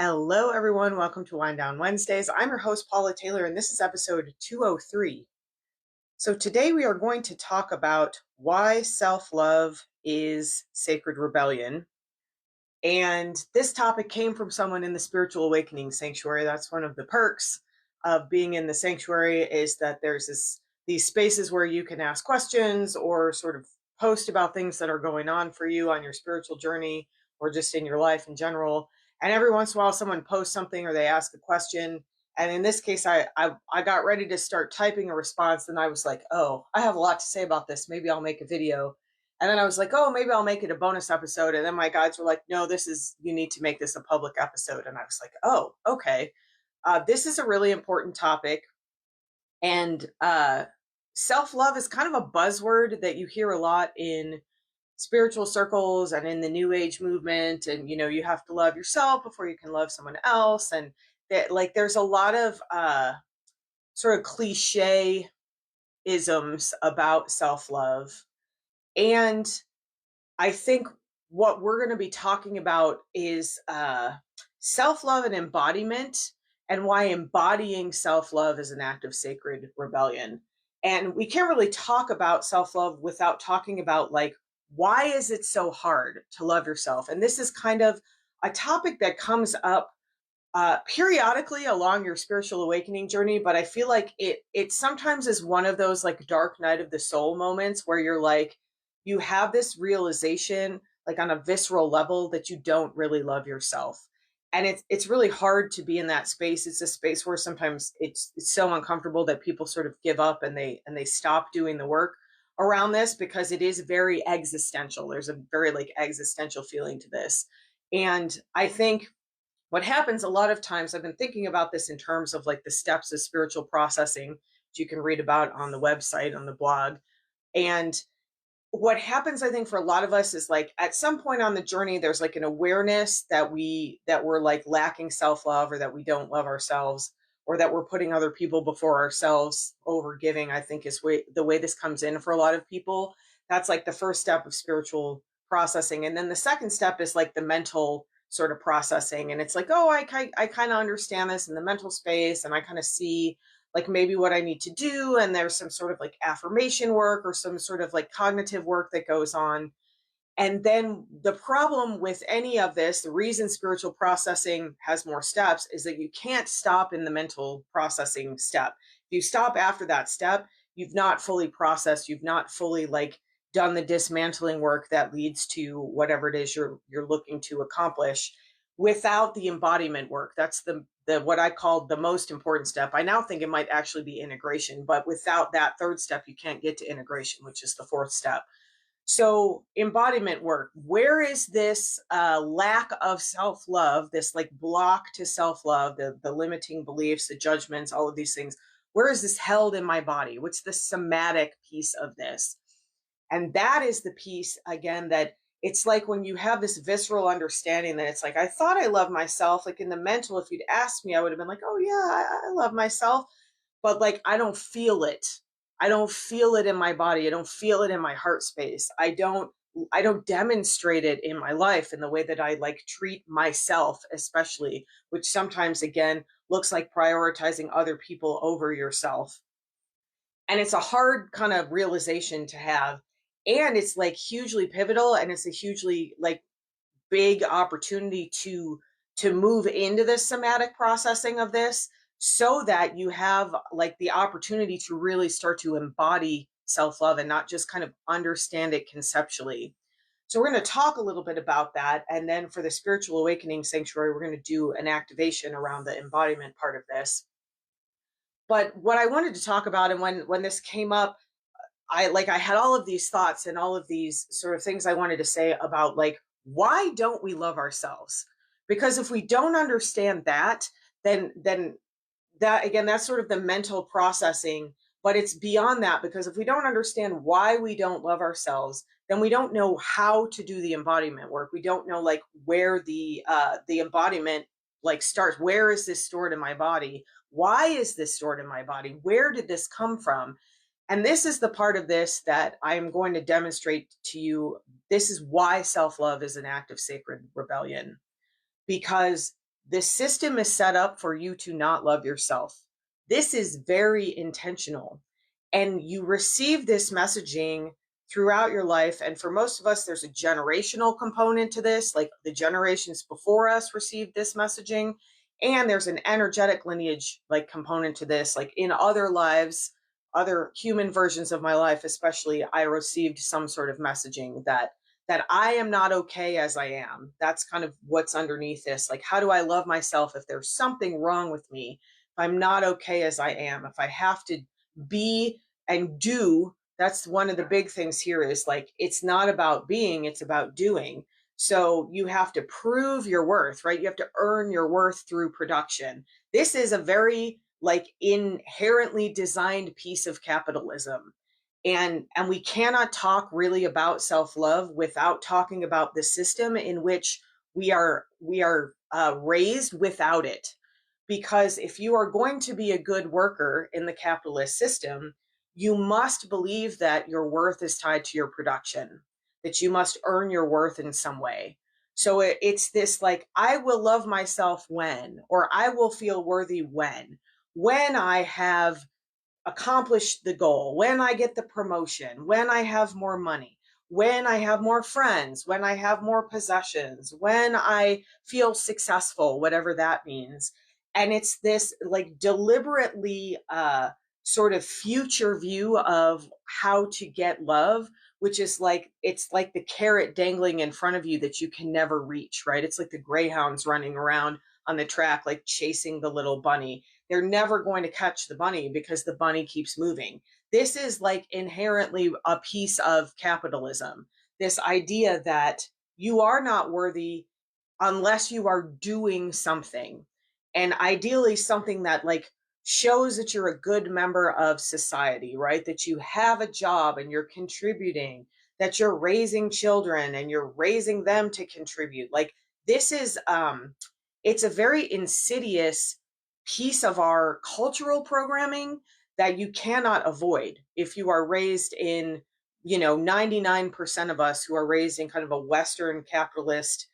Hello, everyone. Welcome to Wind Down Wednesdays. I'm your host, Paula Taylor, and this is episode 203. So today we are going to talk about why self-love is sacred rebellion. And this topic came from someone in the Spiritual Awakening Sanctuary. That's one of the perks of being in the sanctuary, is that there's these spaces where you can ask questions or sort of post about things that are going on for you on your spiritual journey or just in your life in general. And every once in a while, someone posts something or they ask a question. And in this case, I got ready to start typing a response. And I was like, oh, I have a lot to say about this. Maybe I'll make a video. And then I was like, oh, maybe I'll make it a bonus episode. And then my guides were like, no, you need to make this a public episode. And I was like, oh, okay. This is a really important topic. And self-love is kind of a buzzword that you hear a lot in spiritual circles and in the New Age movement. And, you have to love yourself before you can love someone else. And that, there's a lot of sort of cliche isms about self-love. And I think what we're going to be talking about is self-love and embodiment, and why embodying self-love is an act of sacred rebellion. And we can't really talk about self-love without talking about, why is it so hard to love yourself? And this is kind of a topic that comes up periodically along your spiritual awakening journey, but I feel like it sometimes is one of those dark night of the soul moments where you're you have this realization on a visceral level that you don't really love yourself. And it's really hard to be in that space. It's a space where sometimes it's so uncomfortable that people sort of give up and they stop doing the work around this, because it is very existential. There's a very existential feeling to this. And I think what happens a lot of times, I've been thinking about this in terms of the steps of spiritual processing, which you can read about on the website, on the blog. And what happens, I think, for a lot of us is at some point on the journey, there's an awareness that we're lacking self-love, or that we don't love ourselves, or that we're putting other people before ourselves. Over giving, I think, is the way this comes in for a lot of people. That's the first step of spiritual processing. And then the second step is the mental sort of processing. And it's oh, I kind of understand this in the mental space, and I kind of see maybe what I need to do. And there's some sort of affirmation work or some sort of cognitive work that goes on. And then the problem with any of this, the reason spiritual processing has more steps, is that you can't stop in the mental processing step. If you stop after that step, you've not fully processed, you've not fully done the dismantling work that leads to whatever it is you're looking to accomplish, without the embodiment work. That's the what I call the most important step. I now think it might actually be integration, but without that third step, you can't get to integration, which is the fourth step. So embodiment work, where is this lack of self-love, this block to self-love, the limiting beliefs, the judgments, all of these things, where is this held in my body? What's the somatic piece of this? And that is the piece, again, that it's when you have this visceral understanding that it's I thought I love myself. In the mental, if you'd asked me, I would have been oh yeah, I love myself. But I don't feel it. I don't feel it in my body. I don't feel it in my heart space. I don't demonstrate it in my life in the way that I treat myself, especially, which sometimes, again, looks like prioritizing other people over yourself. And it's a hard kind of realization to have. And it's hugely pivotal, and it's a hugely big opportunity to move into the somatic processing of this, so that you have the opportunity to really start to embody self-love and not just kind of understand it conceptually. So we're going to talk a little bit about that. And then for the Spiritual Awakening Sanctuary, we're going to do an activation around the embodiment part of this. But what I wanted to talk about, and when this came up, I had all of these thoughts and all of these sort of things I wanted to say about why don't we love ourselves? Because if we don't understand that, then that, again, that's sort of the mental processing, but it's beyond that. Because if we don't understand why we don't love ourselves, then we don't know how to do the embodiment work. We don't know where the embodiment starts. Where is this stored in my body? Why is this stored in my body? Where did this come from? And this is the part of this that I am going to demonstrate to you. This is why self-love is an act of sacred rebellion. Because the system is set up for you to not love yourself. This is very intentional. And you receive this messaging throughout your life. And for most of us, there's a generational component to this. Like the generations before us received this messaging. And there's an energetic lineage like component to this. Like in other lives, other human versions of my life, especially, I received some sort of messaging that I am not okay as I am. That's kind of what's underneath this. Like, how do I love myself if there's something wrong with me? If I'm not okay as I am, if I have to be and do, that's one of the big things here is like, it's not about being, it's about doing. So you have to prove your worth, right? You have to earn your worth through production. This is a very like inherently designed piece of capitalism, and we cannot talk really about self-love without talking about the system in which we are raised without it. Because if you are going to be a good worker in the capitalist system, you must believe that your worth is tied to your production, that you must earn your worth in some way. So it's this like, I will love myself when, or I will feel worthy when I have accomplish the goal, when I get the promotion, when I have more money, when I have more friends, when I have more possessions, when I feel successful, whatever that means. And it's this like deliberately sort of future view of how to get love, which is like, it's like the carrot dangling in front of you that you can never reach, right? It's like the greyhounds running around on the track, like chasing the little bunny. They're never going to catch the bunny because the bunny keeps moving. This is like inherently a piece of capitalism. This idea that you are not worthy unless you are doing something. And ideally something that like shows that you're a good member of society, right? That you have a job and you're contributing, that you're raising children and you're raising them to contribute. Like this is it's a very insidious piece of our cultural programming that you cannot avoid if you are raised in, 99% of us who are raised in kind of a Western capitalist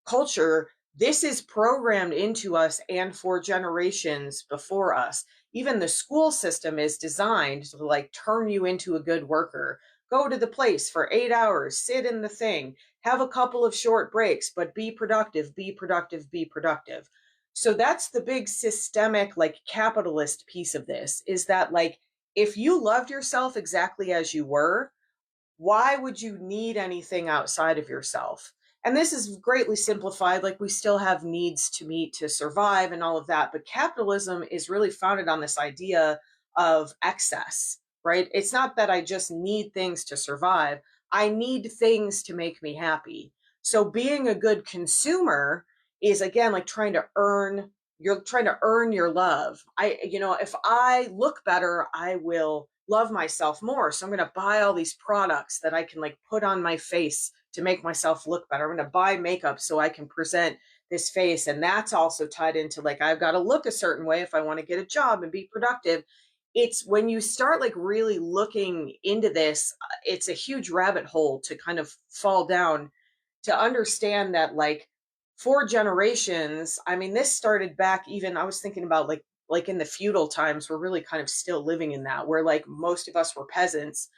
culture. This is programmed into us and for generations before us. Even the school system is designed to like turn you into a good worker. Go to the place for 8 hours, sit in the thing, have a couple of short breaks, but be productive, be productive, be productive. So that's the big systemic like capitalist piece of this, is that like if you loved yourself exactly as you were, why would you need anything outside of yourself? And this is greatly simplified, like we still have needs to meet to survive and all of that. But capitalism is really founded on this idea of excess, right? It's not that I just need things to survive, I need things to make me happy. So being a good consumer is again like you're trying to earn your love. If I look better, I will love myself more. So I'm going to buy all these products that I can like put on my face to make myself look better. I'm going to buy makeup so I can present this face. And that's also tied into like, I've got to look a certain way if I want to get a job and be productive. It's when you start like really looking into this, it's a huge rabbit hole to kind of fall down, to understand that like for generations, I mean, this started back even, I was thinking about like in the feudal times, we're really kind of still living in that, where like most of us were peasants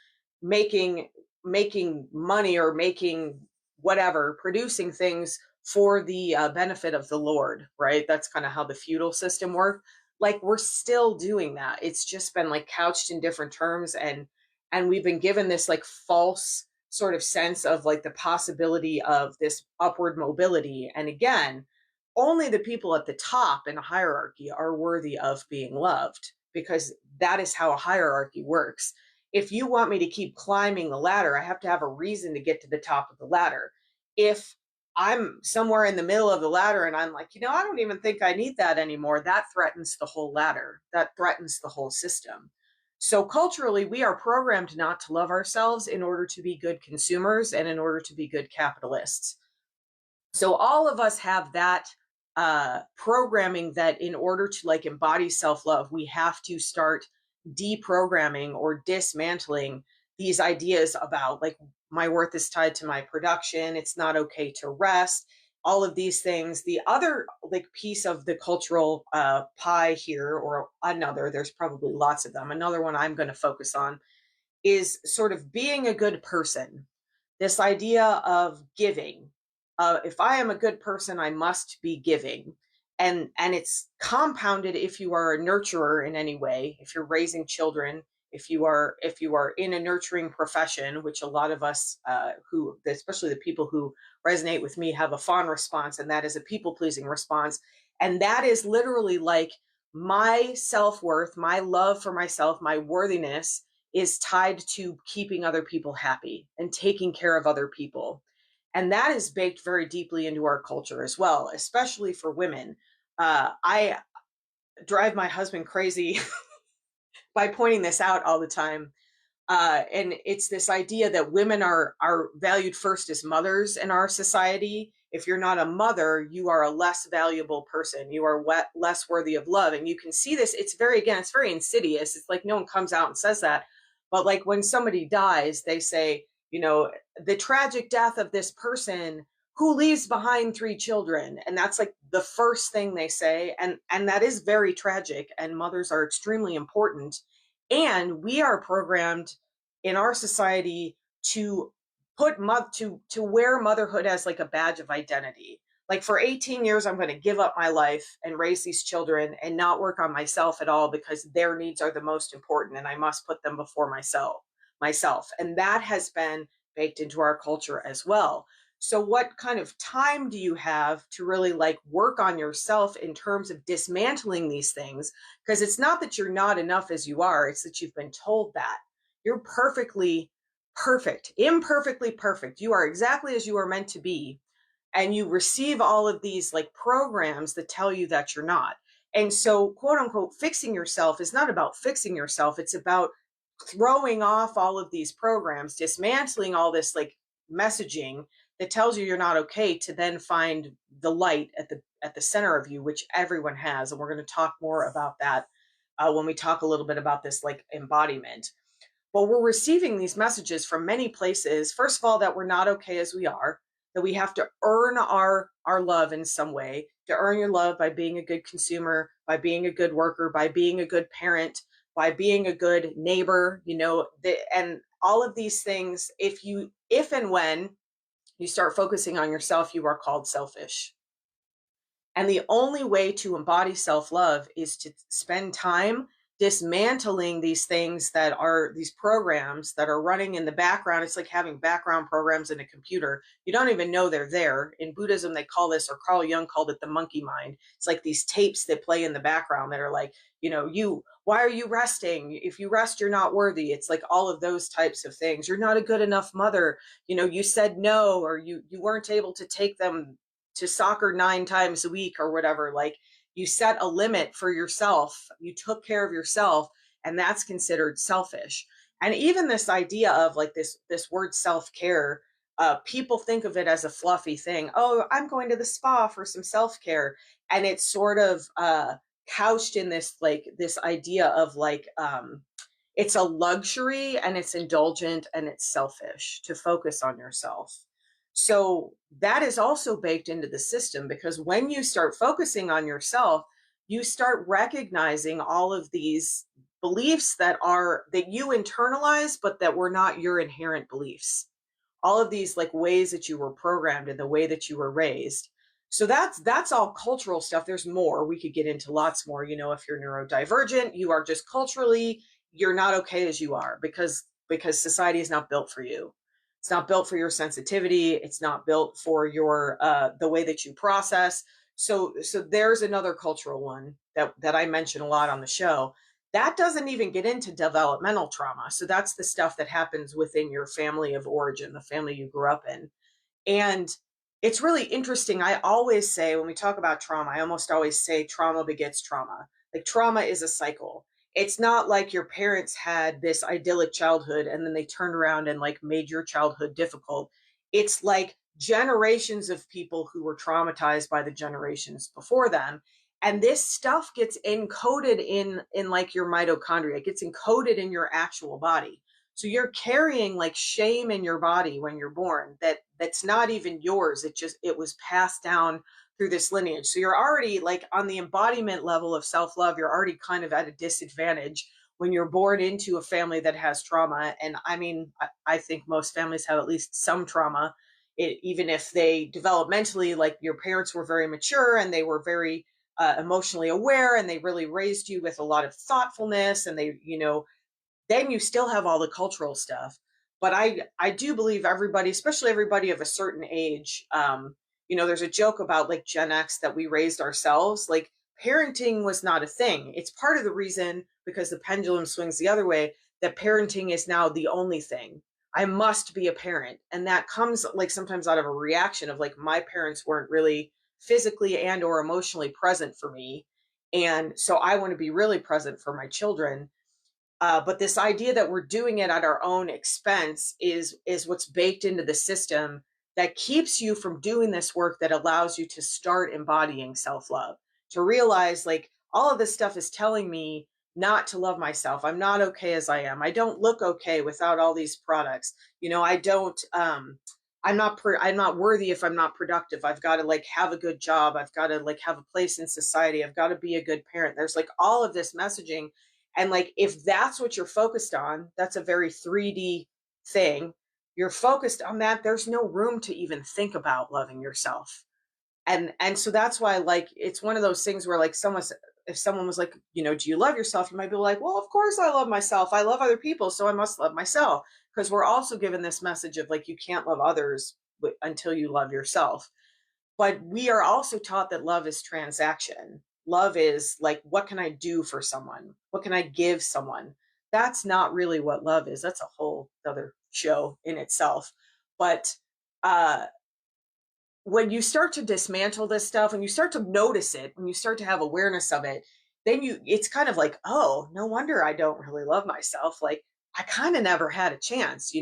making making money or making whatever, producing things for the benefit of the Lord, right? That's kind of how the feudal system worked. Like we're still doing that. It's just been like couched in different terms, and we've been given this like false sort of sense of like the possibility of this upward mobility. And again, only the people at the top in a hierarchy are worthy of being loved, because that is how a hierarchy works. If you want me to keep climbing the ladder, I have to have a reason to get to the top of the ladder. If I'm somewhere in the middle of the ladder and I'm like, I don't even think I need that anymore, that threatens the whole ladder. That threatens the whole system. So culturally, we are programmed not to love ourselves in order to be good consumers and in order to be good capitalists. So all of us have that programming, that in order to like embody self-love, we have to start deprogramming or dismantling these ideas about like my worth is tied to my production. It's not okay to rest. all of these things. The other like piece of the cultural pie here, or another, there's probably lots of them. Another one I'm going to focus on is sort of being a good person. This idea of giving. If I am a good person, I must be giving. And it's compounded if you are a nurturer in any way, if you're raising children, if you are in a nurturing profession, which a lot of us who, especially the people who resonate with me, have a fond response, and that is a people pleasing response. And that is literally like my self-worth, my love for myself, my worthiness is tied to keeping other people happy and taking care of other people. And that is baked very deeply into our culture as well, especially for women. I drive my husband crazy by pointing this out all the time. And it's this idea that women are valued first as mothers in our society. If you're not a mother, you are a less valuable person. You are less worthy of love. And you can see this. It's very insidious. It's like no one comes out and says that. But like when somebody dies, they say, the tragic death of this person who leaves behind 3 children. And that's like the first thing they say. And that is very tragic. And mothers are extremely important. And we are programmed in our society to to wear motherhood as like a badge of identity. Like for 18 years, I'm going to give up my life and raise these children and not work on myself at all because their needs are the most important and I must put them before myself. And that has been baked into our culture as well. So what kind of time do you have to really like work on yourself in terms of dismantling these things? Because it's not that you're not enough as you are, it's that you've been told that. You're perfectly perfect, imperfectly perfect. You are exactly as you are meant to be. And you receive all of these like programs that tell you that you're not. And so, quote unquote, fixing yourself is not about fixing yourself. It's about throwing off all of these programs, dismantling all this like messaging that tells you you're not okay, to then find the light at the center of you, which everyone has. And we're going to talk more about that when we talk a little bit about this like embodiment. Well, we're receiving these messages from many places. First of all, that we're not okay as we are, that we have to earn our love in some way. To earn your love by being a good consumer, by being a good worker, by being a good parent, by being a good neighbor, and all of these things. If and when you start focusing on yourself, you are called selfish. And the only way to embody self-love is to spend time dismantling these things that are these programs that are running in the background. It's like having background programs in a computer. You don't even know they're there. In Buddhism, they call this, or Carl Jung called it, the monkey mind. It's like these tapes that play in the background that are like, why are you resting? If you rest, you're not worthy. It's like all of those types of things. You're not a good enough mother. You said no, or you weren't able to take them to soccer 9 times a week or whatever. Like you set a limit for yourself, you took care of yourself, and that's considered selfish. And even this idea of like this word self-care, people think of it as a fluffy thing. Oh, I'm going to the spa for some self-care. And it's sort of couched in this idea of like it's a luxury and it's indulgent and it's selfish to focus on yourself. So that is also baked into the system, because when you start focusing on yourself, you start recognizing all of these beliefs that you internalize, but that were not your inherent beliefs. All of these like ways that you were programmed and the way that you were raised. So that's all cultural stuff. There's more. We could get into lots more. If you're neurodivergent, you are just culturally, you're not okay as you are, because society is not built for you. It's not built for your sensitivity. It's not built for your the way that you process. So there's another cultural one that I mention a lot on the show. That doesn't even get into developmental trauma. So that's the stuff that happens within your family of origin, the family you grew up in. And it's really interesting. I always say, when we talk about trauma, I almost always say trauma begets trauma. Like trauma is a cycle. It's not like your parents had this idyllic childhood and then they turned around and like made your childhood difficult. It's like generations of people who were traumatized by the generations before them. And this stuff gets encoded in like your mitochondria. It gets encoded in your actual body. So you're carrying like shame in your body when you're born that's not even yours. It was passed down through this lineage. So you're already like on the embodiment level of self-love, you're already kind of at a disadvantage when you're born into a family that has trauma. And I mean, I think most families have at least some trauma. Even if they developmentally, like your parents were very mature and they were very emotionally aware and they really raised you with a lot of thoughtfulness, and they, then you still have all the cultural stuff. But I do believe everybody, especially everybody of a certain age, there's a joke about like Gen X that we raised ourselves. Like parenting was not a thing. It's part of the reason, because the pendulum swings the other way, that parenting is now the only thing. I must be a parent. And that comes like sometimes out of a reaction of like my parents weren't really physically and or emotionally present for me. And so I want to be really present for my children. But this idea that we're doing it at our own expense is what's baked into the system that keeps you from doing this work that allows you to start embodying self-love, to realize like all of this stuff is telling me not to love myself. I'm not okay as I am. I don't look okay without all these products. I don't I'm not worthy if I'm not productive. I've got to like have a good job. I've got to like have a place in society. I've got to be a good parent. There's like all of this messaging, and like, if that's what you're focused on, that's a very 3D thing. You're focused on that. There's no room to even think about loving yourself. And so that's why, like, it's one of those things where like if someone was like, do you love yourself? You might be like, well, of course I love myself. I love other people, so I must love myself. Because we're also given this message of like, you can't love others until you love yourself. But we are also taught that love is transaction. Love is like, what can I do for someone? What can I give someone? That's not really what love is. That's a whole other show in itself. But uh, when you start to dismantle this stuff, when you start to notice it, when you start to have awareness of it, then it's kind of like, oh, no wonder I don't really love myself. Like, I kind of never had a chance.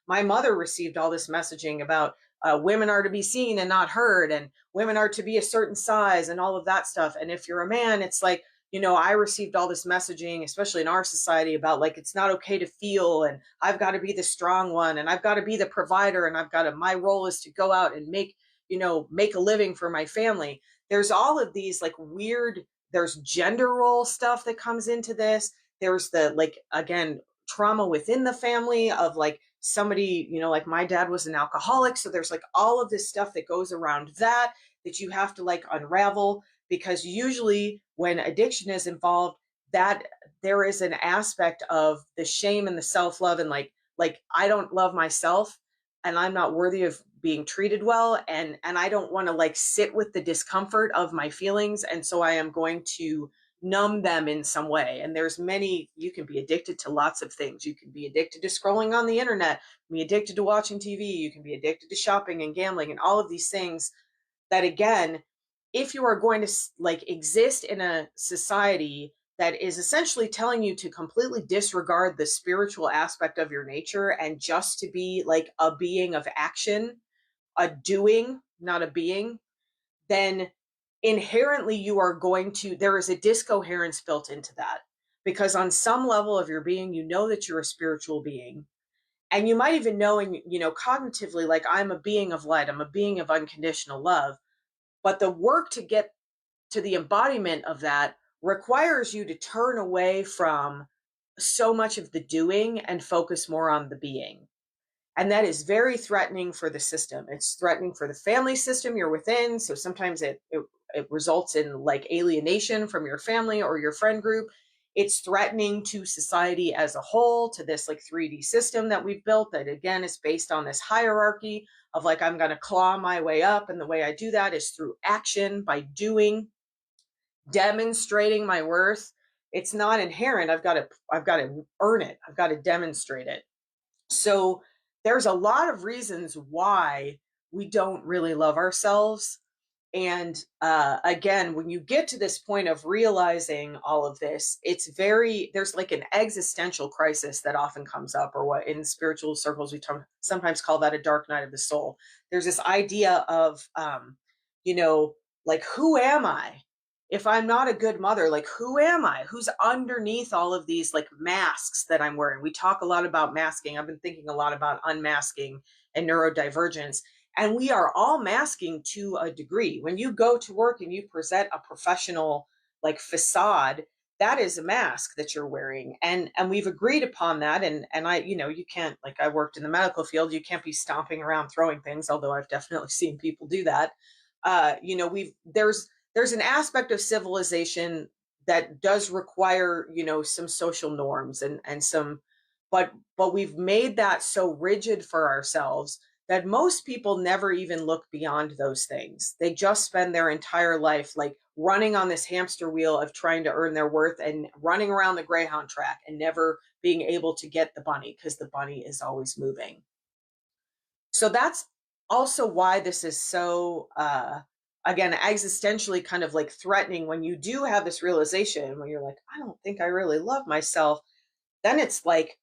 My mother received all this messaging about women are to be seen and not heard, and women are to be a certain size and all of that stuff. And if you're a man, it's like, I received all this messaging, especially in our society, about like, it's not okay to feel, and I've got to be the strong one, and I've got to be the provider, and my role is to go out and make a living for my family. There's all of these like weird, there's gender role stuff that comes into this. There's the, like, again, trauma within the family of like somebody, like my dad was an alcoholic. So there's like all of this stuff that goes around that you have to like unravel, because usually when addiction is involved, that there is an aspect of the shame and the self-love, and like I don't love myself, and I'm not worthy of being treated well, and I don't want to like sit with the discomfort of my feelings, and so I am going to numb them in some way. And you can be addicted to lots of things. You can be addicted to scrolling on the internet, be addicted to watching TV, you can be addicted to shopping and gambling and all of these things that, again, if you are going to like exist in a society that is essentially telling you to completely disregard the spiritual aspect of your nature and just to be like a being of action, a doing, not a being, then inherently there is a discoherence built into that. Because on some level of your being, that you're a spiritual being. And you might even know, and cognitively, like, I'm a being of light, I'm a being of unconditional love. But the work to get to the embodiment of that requires you to turn away from so much of the doing and focus more on the being. And that is very threatening for the system. It's threatening for the family system you're within. So sometimes it results in like alienation from your family or your friend group. It's threatening to society as a whole, to this like 3D system that we've built that, again, is based on this hierarchy of like, I'm going to claw my way up. And the way I do that is through action, by doing, demonstrating my worth. It's not inherent. I've got to earn it. I've got to demonstrate it. So there's a lot of reasons why we don't really love ourselves. And again, when you get to this point of realizing all of this, there's like an existential crisis that often comes up, or what in spiritual circles we sometimes call that a dark night of the soul. There's this idea of, like, who am I? if I'm not a good mother, like who am I? Who's underneath all of these like masks that I'm wearing? We talk a lot about masking. I've been thinking a lot about unmasking and neurodivergence. And we are all masking to a degree. When you go to work and you present a professional like facade, that is a mask that you're wearing. And we've agreed upon that. And I, you can't, like, I worked in the medical field, you can't be stomping around throwing things, although I've definitely seen people do that. We've there's an aspect of civilization that does require, some social norms and some, but we've made that so rigid for ourselves that most people never even look beyond those things. They just spend their entire life like running on this hamster wheel of trying to earn their worth and running around the Greyhound track and never being able to get the bunny because the bunny is always moving. So that's also why this is so again, existentially kind of like threatening when you do have this realization when you're like, I don't think I really love myself. Then it's like,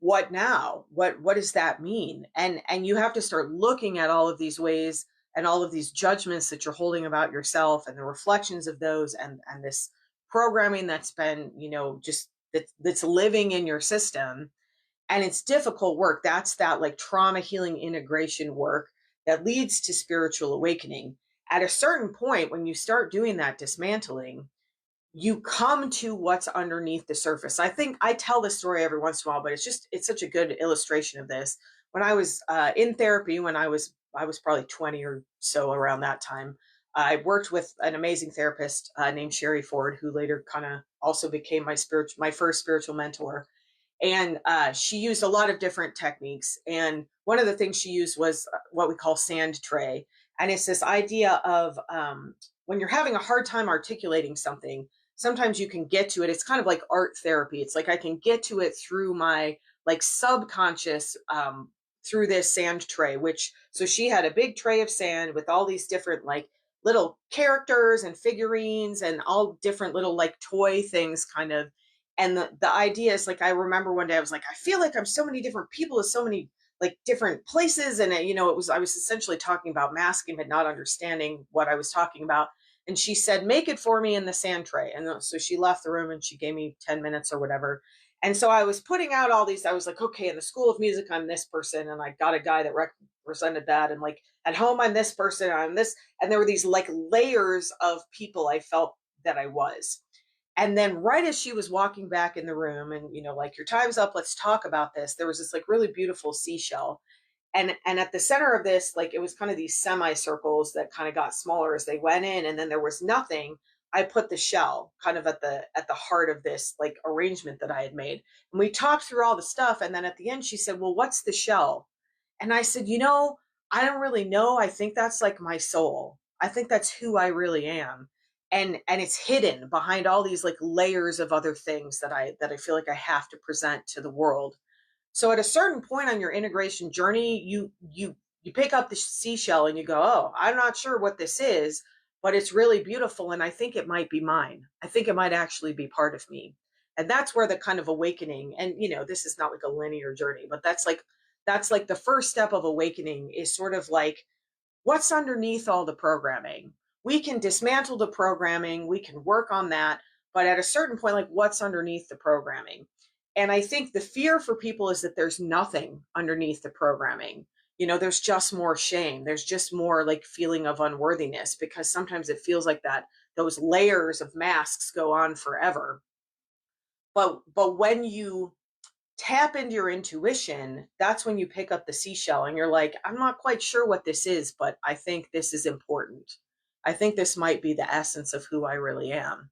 what now? What does that mean? And you have to start looking at all of these ways and all of these judgments that you're holding about yourself and the reflections of those and this programming that's been, just that's living in your system. And it's difficult work. That's that like trauma healing integration work that leads to spiritual awakening. At a certain point, when you start doing that dismantling, you come to what's underneath the surface. I think I tell this story every once in a while, but it's such a good illustration of this. When I was in therapy, when I was probably 20 or so around that time, I worked with an amazing therapist named Sherry Ford, who later kind of also became my first spiritual mentor. And she used a lot of different techniques. And one of the things she used was what we call sand tray. And it's this idea of when you're having a hard time articulating something, sometimes you can get to it. It's kind of like art therapy. It's like I can get to it through my like subconscious through this sand tray, which so she had a big tray of sand with all these different like little characters and figurines and all different little like toy things kind of. And the idea is like, I remember one day I was like, I feel like I'm so many different people with so many like different places. And I was essentially talking about masking, but not understanding what I was talking about. And she said, make it for me in the sand tray. And so she left the room and she gave me 10 minutes or whatever. And so I was putting out all these, I was like, okay, in the School of Music, I'm this person. And I got a guy that represented that. And like at home, I'm this person, I'm this. And there were these like layers of people I felt that I was. And then right as she was walking back in the room and, like, your time's up, let's talk about this, there was this like really beautiful seashell. And at the center of this, like, it was kind of these semicircles that kind of got smaller as they went in, and then there was nothing. I put the shell kind of at the heart of this like arrangement that I had made. And we talked through all the stuff. And then at the end, she said, well, what's the shell? And I said, I don't really know. I think that's like my soul. I think that's who I really am. And it's hidden behind all these like layers of other things that I feel like I have to present to the world. So at a certain point on your integration journey, you pick up the seashell and you go, oh, I'm not sure what this is, but it's really beautiful. And I think it might be mine. I think it might actually be part of me. And that's where the kind of awakening, and this is not like a linear journey, but that's like the first step of awakening is sort of like what's underneath all the programming. We can dismantle the programming, we can work on that, but at a certain point, like what's underneath the programming? And I think the fear for people is that there's nothing underneath the programming. There's just more shame. There's just more like feeling of unworthiness because sometimes it feels like that those layers of masks go on forever. But when you tap into your intuition, that's when you pick up the seashell and you're like, I'm not quite sure what this is, but I think this is important. I think this might be the essence of who I really am.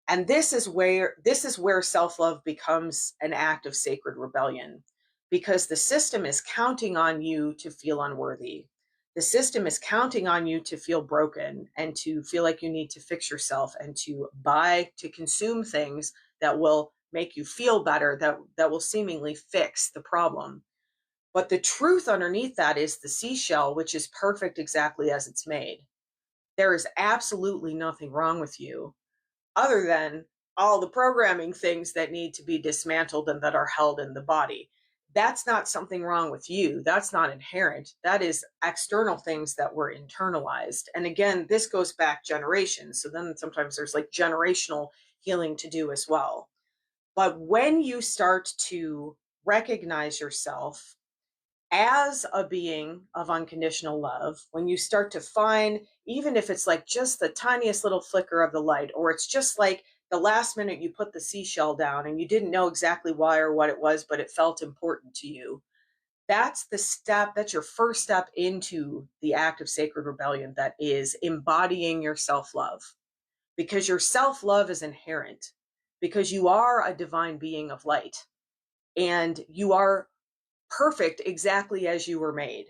And this is where self-love becomes an act of sacred rebellion because the system is counting on you to feel unworthy. The system is counting on you to feel broken and to feel like you need to fix yourself and to consume things that will make you feel better, that will seemingly fix the problem. But the truth underneath that is the seashell, which is perfect exactly as it's made. There is absolutely nothing wrong with you other than all the programming things that need to be dismantled and that are held in the body. that's not something wrong with you. That's not inherent. That is external things that were internalized. And again, this goes back generations. So then sometimes there's like generational healing to do as well. But when you start to recognize yourself as a being of unconditional love, when you start to find, even if it's like just the tiniest little flicker of the light, or it's just like the last minute you put the seashell down and you didn't know exactly why or what it was, but it felt important to you. That's the step, that's your first step into the act of sacred rebellion, that is embodying your self love. Because your self love is inherent, because you are a divine being of light and you are perfect exactly as you were made.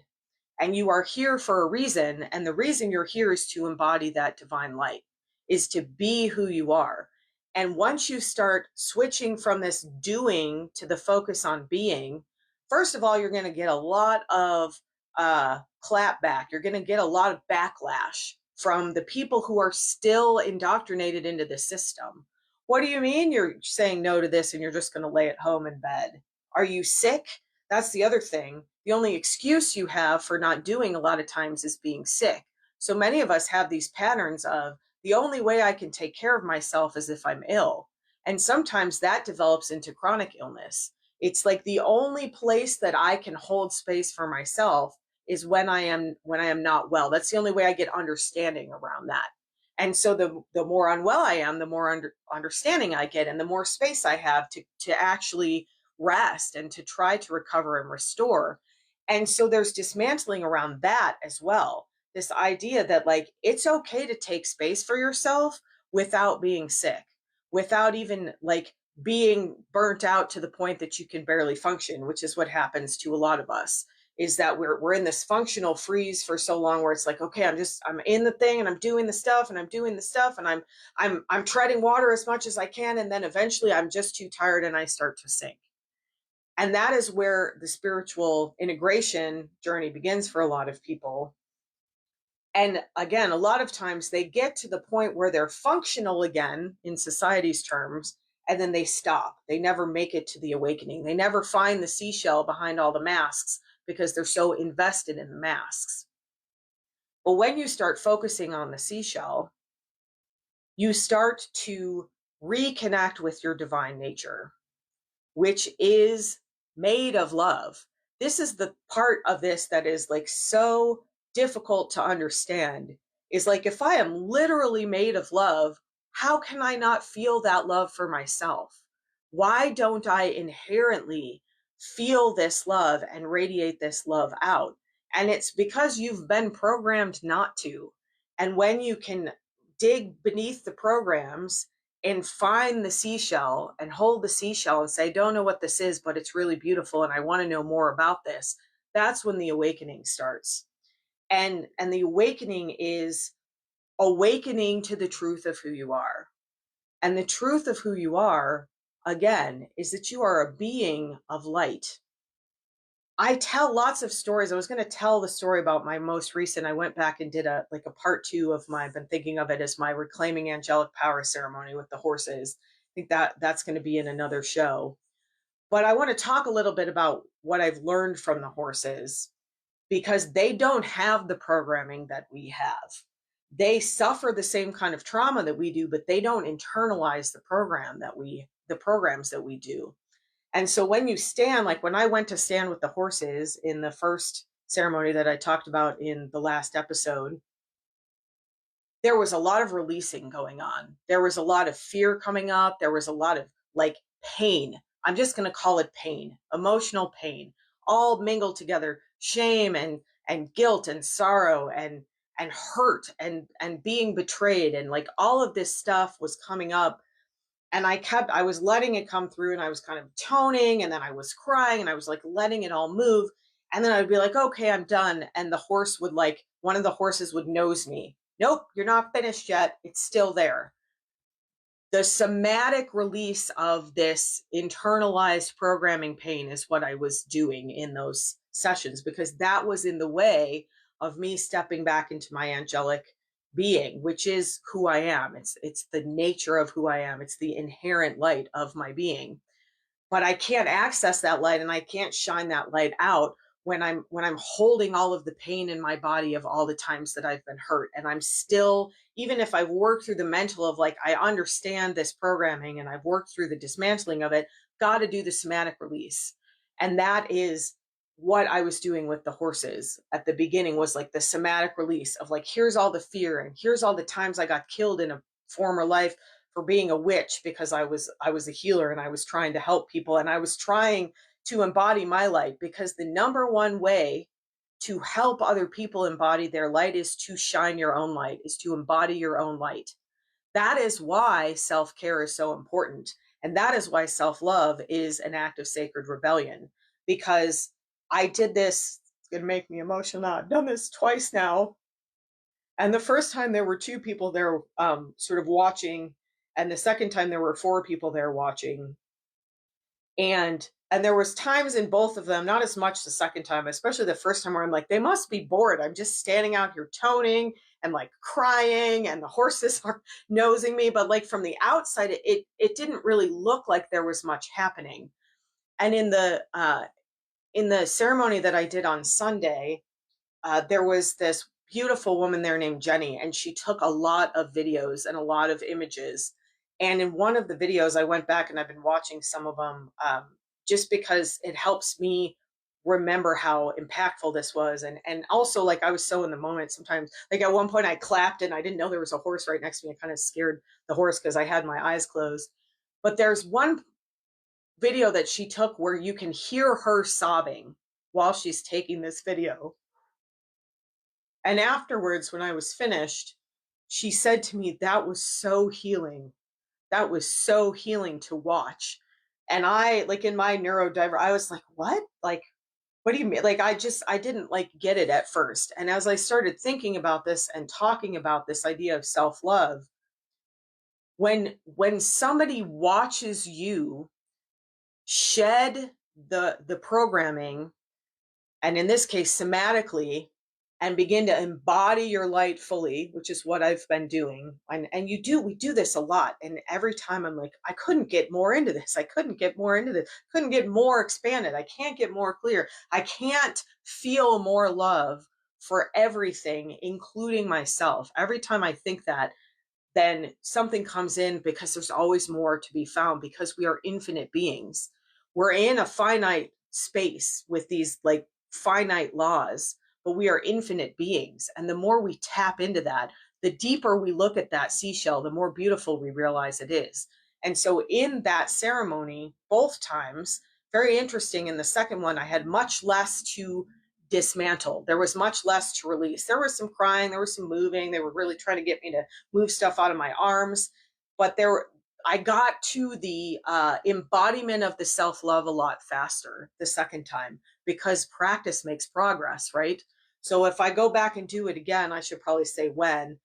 And you are here for a reason. And the reason you're here is to embody that divine light, is to be who you are. And once you start switching from this doing to the focus on being, first of all, you're going to get a lot of clap back. You're going to get a lot of backlash from the people who are still indoctrinated into the system. What do you mean you're saying no to this and you're just going to lay at home in bed? Are you sick? That's the other thing. The only excuse you have for not doing a lot of times is being sick. So many of us have these patterns of the only way I can take care of myself is if I'm ill. And sometimes that develops into chronic illness. It's like the only place that I can hold space for myself is when I am not well. That's the only way I get understanding around that. And so the more unwell I am, the more understanding I get and the more space I have to actually rest and to try to recover and restore. And so there's dismantling around that as well. This idea that like it's okay to take space for yourself without being sick, without even like being burnt out to the point that you can barely function, which is what happens to a lot of us. Is that we're in this functional freeze for so long where it's like, okay, I'm in the thing and I'm doing the stuff and I'm doing the stuff and I'm treading water as much as I can, and then eventually I'm just too tired and I start to sink. And that is where the spiritual integration journey begins for a lot of people. And again, a lot of times they get to the point where they're functional again in society's terms, and then they stop. They never make it to the awakening. They never find the seashell behind all the masks because they're so invested in the masks. But when you start focusing on the seashell, you start to reconnect with your divine nature, which is made of love. This is the part of this that is like so difficult to understand, is like, if I am literally made of love, how can I not feel that love for myself? Why don't I inherently feel this love and radiate this love out? And it's because you've been programmed not to. And when you can dig beneath the programs and find the seashell and hold the seashell and say, don't know what this is, but it's really beautiful and I want to know more about this, that's when the awakening starts. And the awakening is awakening to the truth of who you are. And the truth of who you are, again, is that you are a being of light. I tell lots of stories. I was going to tell the story about my most recent. I went back and did a part two of my. I've been thinking of it as my reclaiming angelic power ceremony with the horses. I think that's going to be in another show. But I want to talk a little bit about what I've learned from the horses, because they don't have the programming that we have. They suffer the same kind of trauma that we do, but they don't internalize the programs that we do. And so when you stand, like when I went to stand with the horses in the first ceremony that I talked about in the last episode, there was a lot of releasing going on. There was a lot of fear coming up. There was a lot of like pain. I'm just going to call it pain, emotional pain, all mingled together, shame and guilt and sorrow and hurt and being betrayed, and like all of this stuff was coming up. And I was letting it come through, and I was kind of toning, and then I was crying, and I was like letting it all move. And then I'd be like, okay, I'm done. And the horse would like, one of the horses would nose me. Nope, you're not finished yet. It's still there. The somatic release of this internalized programming pain is what I was doing in those sessions, because that was in the way of me stepping back into my angelic being, which is who I am. It's the nature of who I am. It's the inherent light of my being. but I can't access that light and I can't shine that light out when I'm holding all of the pain in my body of all the times that I've been hurt. And I'm still, even if I've worked through the mental of like, I understand this programming and I've worked through the dismantling of it, got to do the somatic release. And that is what I was doing with the horses at the beginning, was like the somatic release of like, here's all the fear and here's all the times I got killed in a former life for being a witch, because I was a healer and I was trying to help people and I was trying to embody my light, because the number one way to help other people embody their light is to shine your own light, is to embody your own light. That is why self-care is so important. And that is why self-love is an act of sacred rebellion. Because I did this, it's going to make me emotional. I've done this twice now. And the first time there were two people there sort of watching. And the second time there were four people there watching. And there was times in both of them, not as much the second time, especially the first time, where I'm like, they must be bored. I'm just standing out here toning and like crying and the horses are nosing me. But like from the outside, it didn't really look like there was much happening. And in the ceremony that I did on Sunday, there was this beautiful woman there named Jenny, and she took a lot of videos and a lot of images. And in one of the videos, I went back and I've been watching some of them, just because it helps me remember how impactful this was. And also, like, I was so in the moment sometimes. Like at one point, I clapped and I didn't know there was a horse right next to me. It kind of scared the horse because I had my eyes closed. But there's one video that she took where you can hear her sobbing while she's taking this video. And afterwards, when I was finished, she said to me, that was so healing. That was so healing to watch. And I, like, in my neurodiver, I was like, what? Like, what do you mean? Like, I didn't like get it at first. And as I started thinking about this and talking about this idea of self-love, when somebody watches you shed the programming, and in this case somatically, and begin to embody your light fully, which is what I've been doing. And we do this a lot. And every time I'm like, I couldn't get more into this. I couldn't get more into this. Couldn't get more expanded. I can't get more clear. I can't feel more love for everything, including myself. Every time I think that, then something comes in, because there's always more to be found, because we are infinite beings. We're in a finite space with these like finite laws, but we are infinite beings. And the more we tap into that, the deeper we look at that seashell, the more beautiful we realize it is. And so in that ceremony, both times, very interesting, in the second one, I had much less to dismantle. There was much less to release. There was some crying, there was some moving. They were really trying to get me to move stuff out of my arms. But I got to the embodiment of the self-love a lot faster the second time, because practice makes progress, right? So if I go back and do it again, I should probably say when,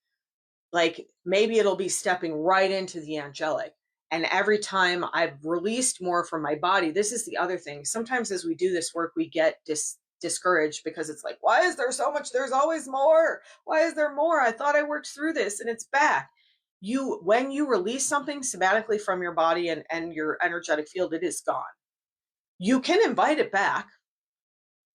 like maybe it'll be stepping right into the angelic. And every time I've released more from my body, this is the other thing. Sometimes as we do this work, we get discouraged, because it's like, why is there so much? There's always more. Why is there more? I thought I worked through this and it's back. When you release something somatically from your body and your energetic field, it is gone. You can invite it back,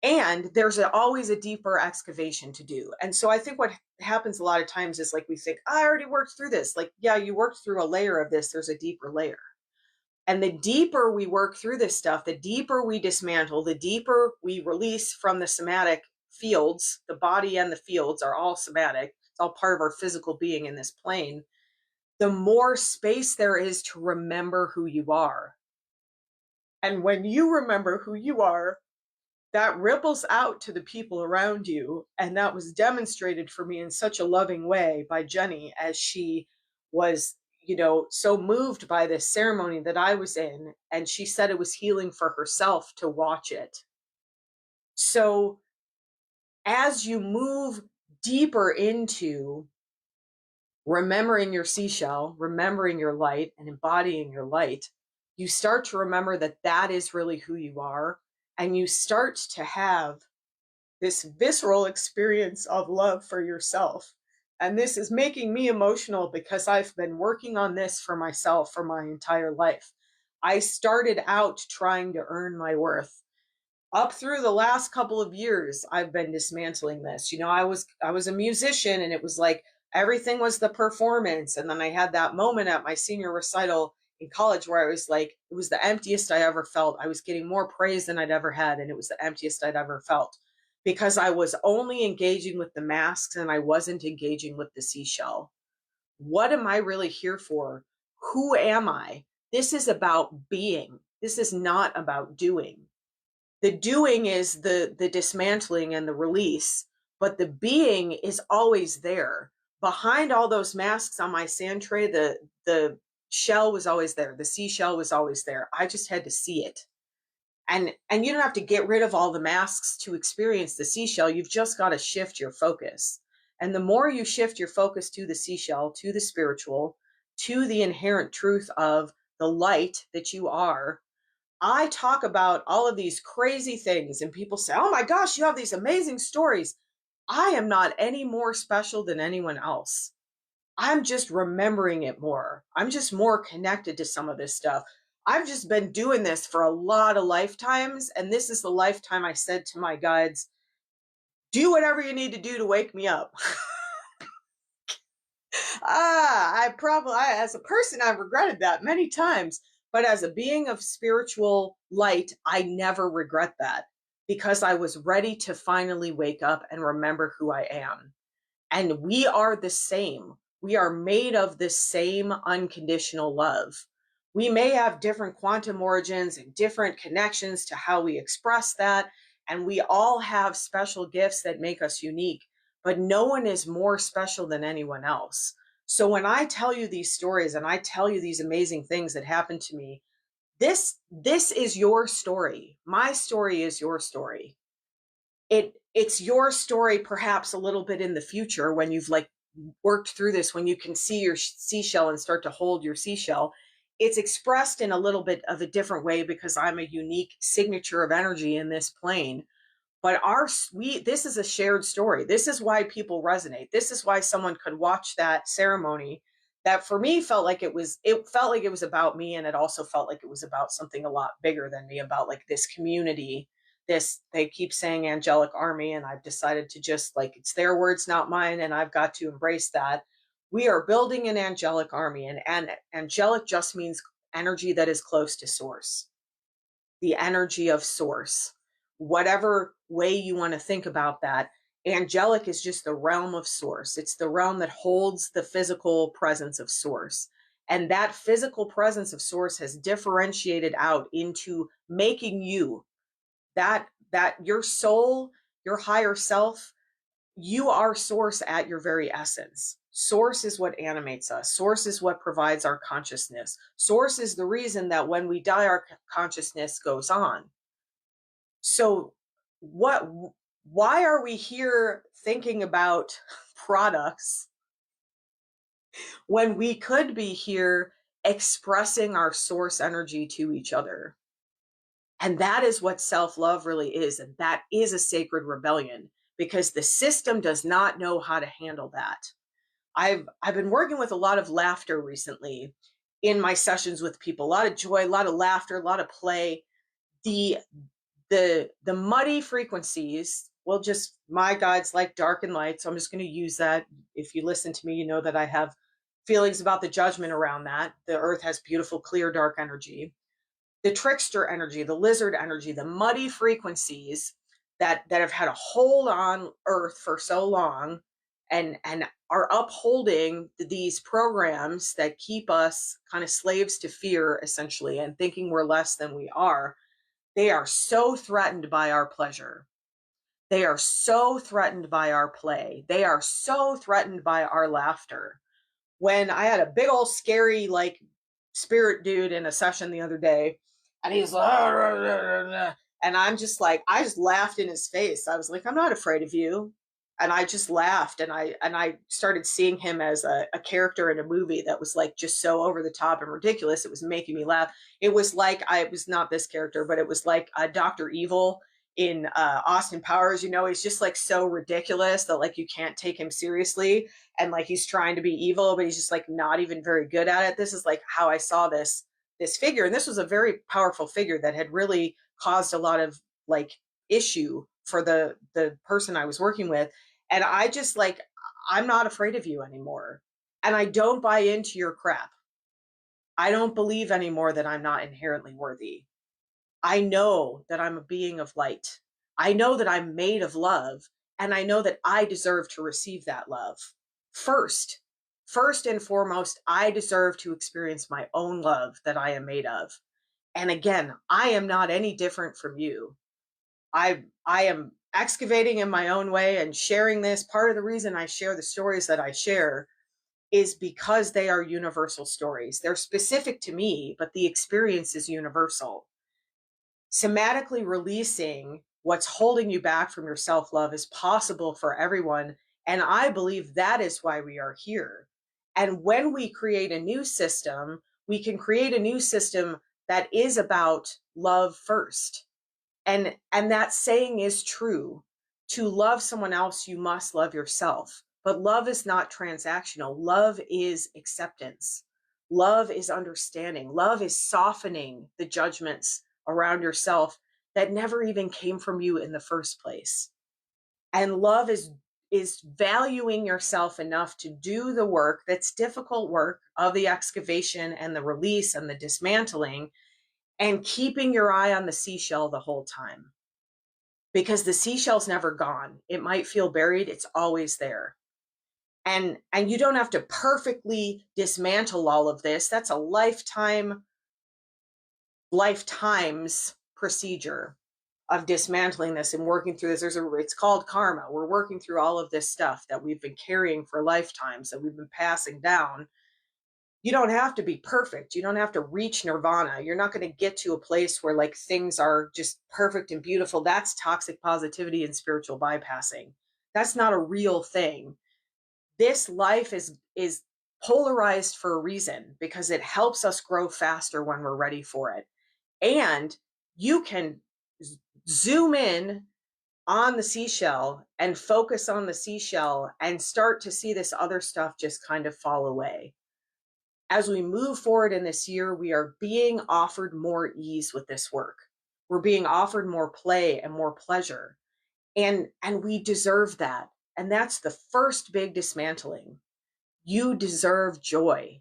and there's always a deeper excavation to do. And so I think what happens a lot of times is like we think, I already worked through this. Like, yeah, you worked through a layer of this. There's a deeper layer. And the deeper we work through this stuff, the deeper we dismantle, the deeper we release from the somatic fields. The body and the fields are all somatic. It's all part of our physical being in this plane. The more space there is to remember who you are. And when you remember who you are, that ripples out to the people around you. And that was demonstrated for me in such a loving way by Jenny, as she was, so moved by this ceremony that I was in. And she said it was healing for herself to watch it. So as you move deeper into remembering your seashell, remembering your light, and embodying your light, you start to remember that that is really who you are. And you start to have this visceral experience of love for yourself. And this is making me emotional, because I've been working on this for myself for my entire life. I started out trying to earn my worth. Up through the last couple of years, I've been dismantling this. I was a musician, and it was like everything was the performance. And then I had that moment at my senior recital in college where I was like, it was the emptiest I ever felt. I was getting more praise than I'd ever had, and it was the emptiest I'd ever felt because I was only engaging with the masks and I wasn't engaging with the seashell. What am I really here for? Who am I? This is about being. This is not about doing. The doing is the dismantling and the release, but the being is always there. Behind all those masks on my sand tray, the shell was always there. The seashell was always there. I just had to see it. And you don't have to get rid of all the masks to experience the seashell. You've just got to shift your focus. And the more you shift your focus to the seashell, to the spiritual, to the inherent truth of the light that you are. I talk about all of these crazy things, and people say, oh my gosh, you have these amazing stories. I am not any more special than anyone else. I'm just remembering it more. I'm just more connected to some of this stuff. I've just been doing this for a lot of lifetimes, and this is the lifetime I said to my guides, do whatever you need to do to wake me up. As a person, I've regretted that many times. But as a being of spiritual light, I never regret that because I was ready to finally wake up and remember who I am. And we are the same. We are made of the same unconditional love. We may have different quantum origins and different connections to how we express that. And we all have special gifts that make us unique, but no one is more special than anyone else. So when I tell you these stories and I tell you these amazing things that happened to me, this is your story. My story is your story. It's your story perhaps a little bit in the future when you've like worked through this, when you can see your seashell and start to hold your seashell. It's expressed in a little bit of a different way because I'm a unique signature of energy in this plane. But this is a shared story. This is why people resonate. This is why someone could watch that ceremony that for me felt like it felt like it was about me, and it also felt like it was about something a lot bigger than me, about like this community. This, they keep saying angelic army, and I've decided to just like, it's their words, not mine, and I've got to embrace that. We are building an angelic army, and angelic just means energy that is close to source, the energy of source, whatever way you want to think about that. Angelic is just the realm of source. It's the realm that holds the physical presence of source. And that physical presence of source has differentiated out into making you that your soul, your higher self. You are source at your very essence. Source is what animates us. Source is what provides our consciousness. Source is the reason that when we die, our consciousness goes on. So why are we here thinking about products when we could be here expressing our source energy to each other? And that is what self-love really is. And that is a sacred rebellion because the system does not know how to handle that. I've been working with a lot of laughter recently in my sessions with people, a lot of joy, a lot of laughter, a lot of play. The muddy frequencies, well, just my guides like dark and light, so I'm just going to use that. If you listen to me, you know that I have feelings about the judgment around that. The earth has beautiful, clear, dark energy. The trickster energy, the lizard energy, the muddy frequencies that have had a hold on earth for so long and are upholding these programs that keep us kind of slaves to fear, essentially, and thinking we're less than we are. They are so threatened by our pleasure. They are so threatened by our play. They are so threatened by our laughter. When I had a big old scary like spirit dude in a session the other day, and he's like, and I'm just like, I just laughed in his face. I was like, I'm not afraid of you. And I just laughed, and I started seeing him as a character in a movie that was like just so over the top and ridiculous. It was making me laugh. It was like, I was not this character, but it was like Dr. Evil in Austin Powers. You know, he's just like so ridiculous that like you can't take him seriously, and like he's trying to be evil, but he's just like not even very good at it. This is like how I saw this this figure, and this was a very powerful figure that had really caused a lot of like issue for the person I was working with. And I just like, I'm not afraid of you anymore. And I don't buy into your crap. I don't believe anymore that I'm not inherently worthy. I know that I'm a being of light. I know that I'm made of love, and I know that I deserve to receive that love. First, first and foremost, I deserve to experience my own love that I am made of. And again, I am not any different from you. I am excavating in my own way and sharing this. Part of the reason I share the stories that I share is because they are universal stories. They're specific to me, but the experience is universal. Somatically releasing what's holding you back from your self-love is possible for everyone. And I believe that is why we are here. And when we create a new system, we can create a new system that is about love first. And that saying is true. To love someone else, you must love yourself. But love is not transactional. Love is acceptance. Love is understanding. Love is softening the judgments around yourself that never even came from you in the first place. And love is valuing yourself enough to do the work that's difficult work of the excavation and the release and the dismantling, and keeping your eye on the seashell the whole time, because the seashell's never gone. It might feel buried, it's always there. And you don't have to perfectly dismantle all of this. That's a lifetimes procedure of dismantling this and working through this. It's called karma. We're working through all of this stuff that we've been carrying for lifetimes, that we've been passing down. You don't have to be perfect. You don't have to reach nirvana. You're not going to get to a place where like things are just perfect and beautiful. That's toxic positivity and spiritual bypassing. That's not a real thing. This life is polarized for a reason, because it helps us grow faster when we're ready for it. And you can zoom in on the seashell and focus on the seashell and start to see this other stuff just kind of fall away. As we move forward in this year, we are being offered more ease with this work. We're being offered more play and more pleasure. And we deserve that. And that's the first big dismantling. You deserve joy.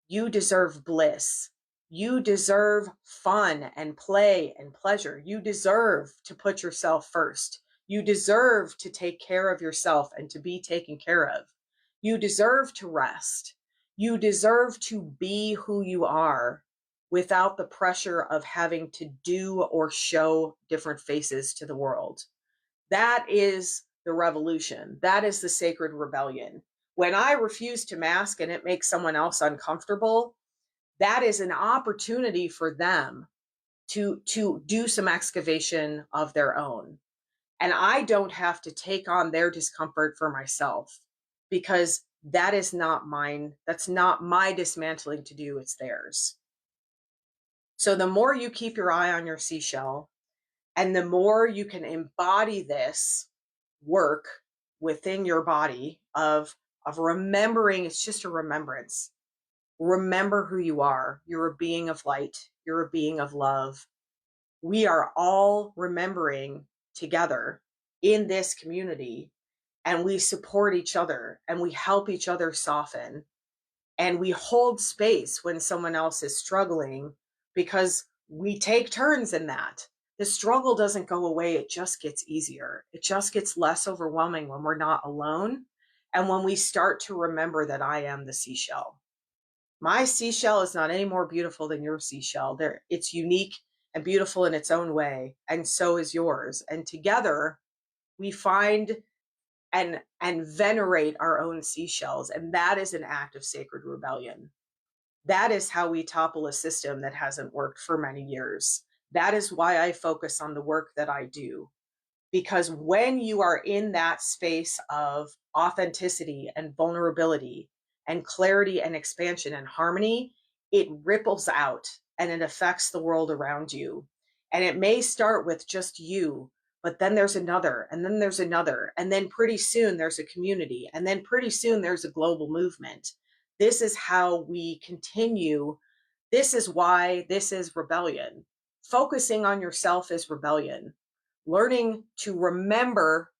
You deserve bliss. You deserve fun and play and pleasure. You deserve to put yourself first. You deserve to take care of yourself and to be taken care of. You deserve to rest. You deserve to be who you are without the pressure of having to do or show different faces to the world. That is the revolution. That is the sacred rebellion. When I refuse to mask and it makes someone else uncomfortable, that is an opportunity for them to do some excavation of their own. And I don't have to take on their discomfort for myself, because that is not mine. That's not my dismantling to do. It's theirs. So the more you keep your eye on your seashell, and the more you can embody this work within your body of remembering, it's just a remembrance. Remember who you are. You're a being of light. You're a being of love. We are all remembering together in this community, and we support each other and we help each other soften, and we hold space when someone else is struggling, because we take turns in that. The struggle doesn't go away. It just gets easier. It just gets less overwhelming when we're not alone. And when we start to remember that I am the seashell. My seashell is not any more beautiful than your seashell. It's unique and beautiful in its own way, and so is yours. And together we find and venerate our own seashells, and that is an act of sacred rebellion. That is how we topple a system that hasn't worked for many years. That is why I focus on the work that I do. Because when you are in that space of authenticity and vulnerability and clarity and expansion and harmony, it ripples out and it affects the world around you. And it may start with just you, but then there's another, and then there's another, and then pretty soon there's a community, and then pretty soon there's a global movement. This is how we continue This is why this is rebellion. Focusing on yourself is rebellion. Learning to remember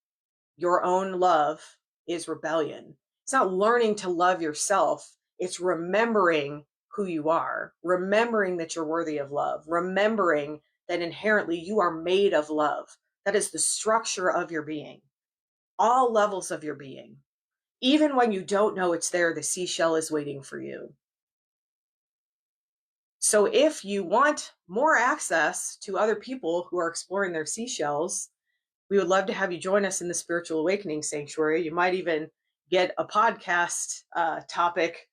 your own love is rebellion. It's not learning to love yourself, it's remembering who you are, remembering that you're worthy of love, remembering that inherently you are made of love. That is the structure of your being, all levels of your being. Even when you don't know it's there, the seashell is waiting for you. So if you want more access to other people who are exploring their seashells, we would love to have you join us in the Spiritual Awakening Sanctuary. You might even get a podcast topic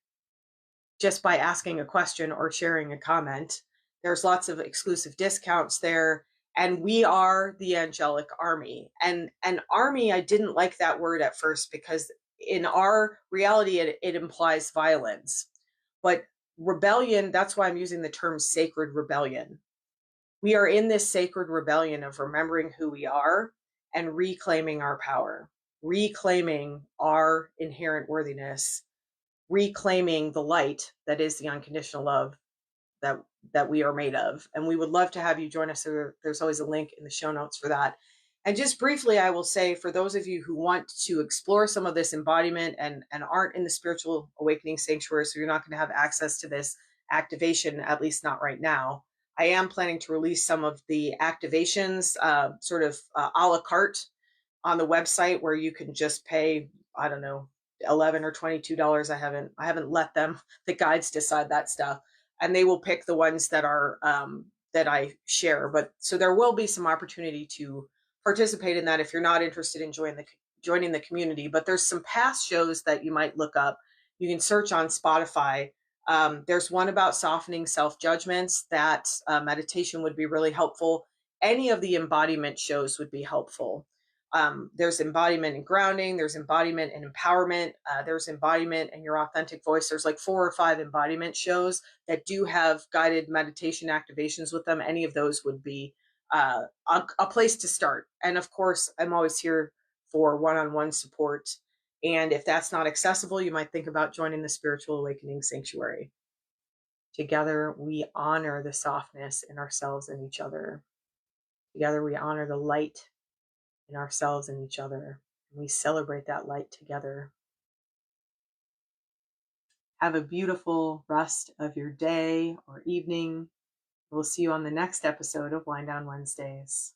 just by asking a question or sharing a comment. There's lots of exclusive discounts there. And we are the angelic army. And an army, I didn't like that word at first because in our reality, it implies violence. But rebellion, that's why I'm using the term sacred rebellion. We are in this sacred rebellion of remembering who we are and reclaiming our power, reclaiming our inherent worthiness, reclaiming the light that is the unconditional love that we are made of. And we would love to have you join us. There's always a link in the show notes for that. And just briefly, I will say, for those of you who want to explore some of this embodiment and aren't in the Spiritual Awakening Sanctuary, so you're not going to have access to this activation, at least not right now, I am planning to release some of the activations sort of a la carte on the website, where you can just pay, I don't know, $11 or $22. I haven't let them, the guides, decide that stuff, and they will pick the ones that are that I share. But so there will be some opportunity to participate in that if you're not interested in joining the community. But there's some past shows that you might look up. You can search on Spotify. There's one about softening self-judgments. That meditation would be really helpful. Any of the embodiment shows would be helpful. There's embodiment and grounding, there's embodiment and empowerment, there's embodiment and your authentic voice. There's like 4 or 5 embodiment shows that do have guided meditation activations with them. Any of those would be a place to start. And of course, I'm always here for one-on-one support. And if that's not accessible, you might think about joining the Spiritual Awakening Sanctuary. Together, we honor the softness in ourselves and each other. Together, we honor the light in ourselves and each other. And we celebrate that light together. Have a beautiful rest of your day or evening. We'll see you on the next episode of Wind Down Wednesdays.